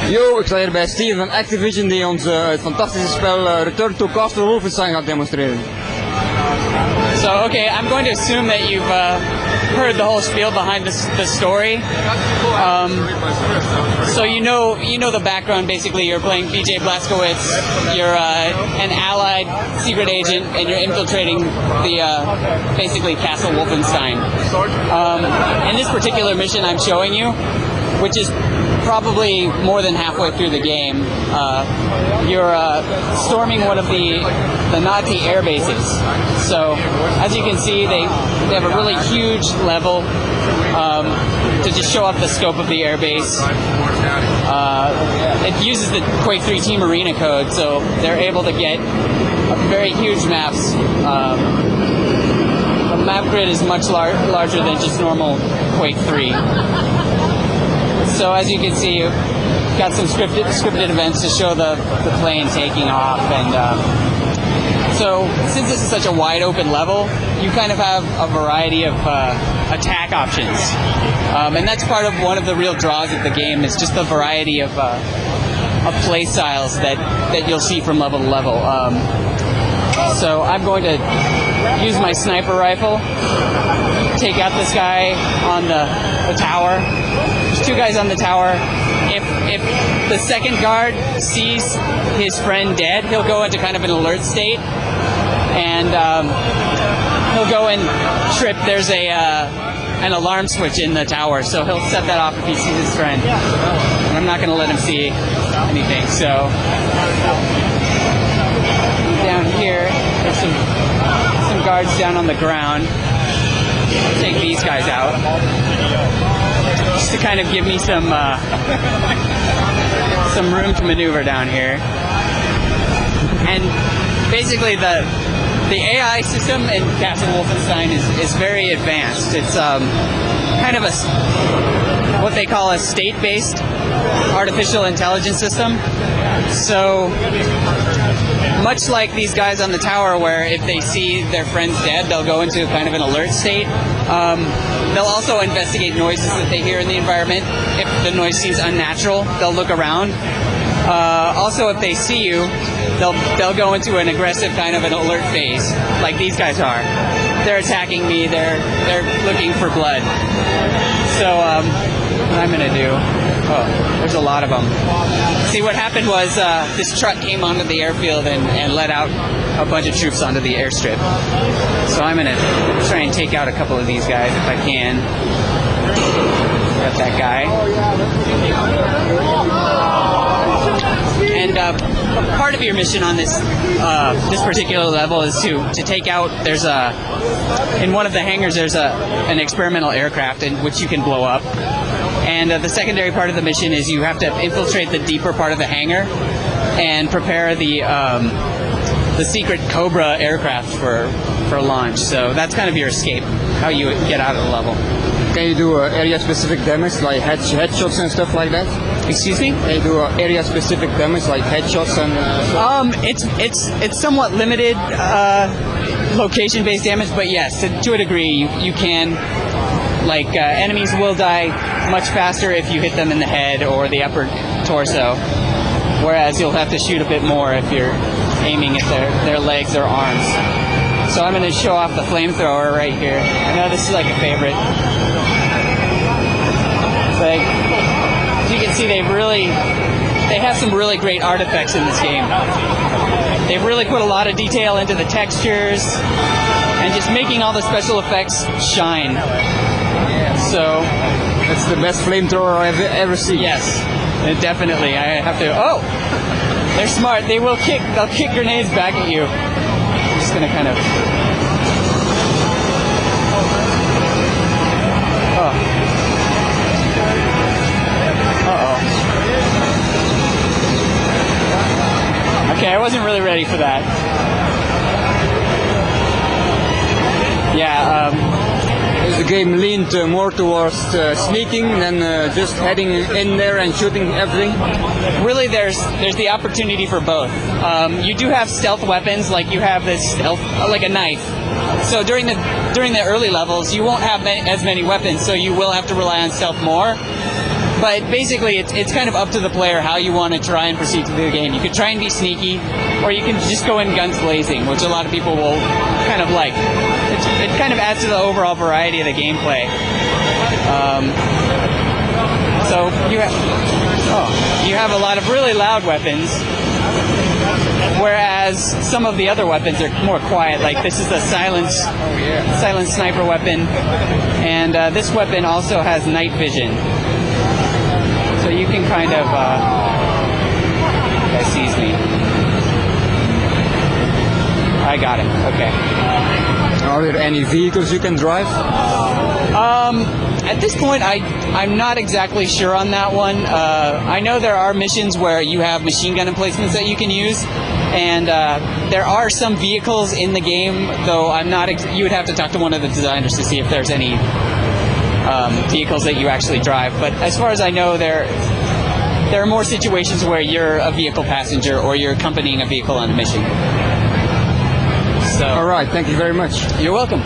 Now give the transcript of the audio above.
Yo, ik sta hier bij Steven van Activision die ons het fantastische spel Return to Castle Wolfenstein gaat demonstreren. So, okay, I'm going to assume that you've heard the whole spiel behind the story. So you know the background. Basically, you're playing BJ Blazkowicz. You're an allied secret agent, and you're infiltrating the basically Castle Wolfenstein. In this particular mission, I'm showing you, which is probably more than halfway through the game, you're storming one of the Nazi air bases. So, as you can see, they have a really huge level to just show off the scope of the air base. It uses the Quake 3 Team Arena code, so they're able to get very huge maps. The map grid is much larger than just normal Quake 3. So as you can see, you've got some scripted events to show the plane taking off, and so since this is such a wide open level, you kind of have a variety of attack options, and that's part of one of the real draws of the game, is just the variety of play styles that you'll see from level to level. So I'm going to use my sniper rifle, take out this guy on the tower. There's two guys on the tower. If the second guard sees his friend dead, he'll go into kind of an alert state, and he'll go and trip. There's an alarm switch in the tower, so he'll set that off if he sees his friend. And I'm not going to let him see anything. So down here, there's some guards down on the ground. I'll take these guys out, just to kind of give me some room to maneuver down here. And basically the AI system in Castle Wolfenstein is very advanced. It's kind of what they call a state-based artificial intelligence system. So much like these guys on the tower, where if they see their friends dead, they'll go into kind of an alert state. They'll also investigate noises that they hear in the environment. If the noise seems unnatural, they'll look around. Also, if they see you, they'll go into an aggressive kind of an alert phase, like these guys are. They're attacking me. They're looking for blood. So what I'm gonna do? Oh, there's a lot of them. See, what happened was this truck came onto the airfield and let out a bunch of troops onto the airstrip. So I'm gonna try and take out a couple of these guys if I can. Got that guy. And part of your mission on this particular level is to take out. There's in one of the hangars there's an experimental aircraft in which you can blow up. And the secondary part of the mission is you have to infiltrate the deeper part of the hangar and prepare the secret Cobra aircraft for launch. So that's kind of your escape, how you get out of the level. Can you do area-specific damage like headshots and stuff like that? Excuse me? Can you do area-specific damage like headshots and It's somewhat limited location-based damage, but yes, to a degree you can. Like enemies will die much faster if you hit them in the head or the upper torso, whereas you'll have to shoot a bit more if you're aiming at their legs or arms. So I'm going to show off the flamethrower right here. I know this is like a favorite. It's like, as you can see, they have some really great artifacts in this game. They've really put a lot of detail into the textures and just making all the special effects shine. So that's the best flamethrower I've ever seen. Yes, definitely. I have to. Oh, they're smart. They'll kick grenades back at you. I'm just gonna kind of. Oh. Okay, I wasn't really ready for that. Yeah. The game leaned more towards sneaking than just heading in there and shooting everything. Really, there's the opportunity for both. You do have stealth weapons, like you have this stealth, like a knife. So during the early levels, you won't have as many weapons, so you will have to rely on stealth more. But basically, it's kind of up to the player how you want to try and proceed through the game. You could try and be sneaky, or you can just go in guns blazing, which a lot of people will kind of like. It kind of adds to the overall variety of the gameplay. So you have a lot of really loud weapons, whereas some of the other weapons are more quiet. Like this is the silent sniper weapon, and this weapon also has night vision. So you can kind of that sees me. I got him. Okay. Are there any vehicles you can drive? At this point, I'm not exactly sure on that one. I know there are missions where you have machine gun emplacements that you can use, and there are some vehicles in the game, though I'm not. You would have to talk to one of the designers to see if there's any vehicles that you actually drive. But as far as I know, there are more situations where you're a vehicle passenger or you're accompanying a vehicle on a mission. So, all right, thank you very much. You're welcome.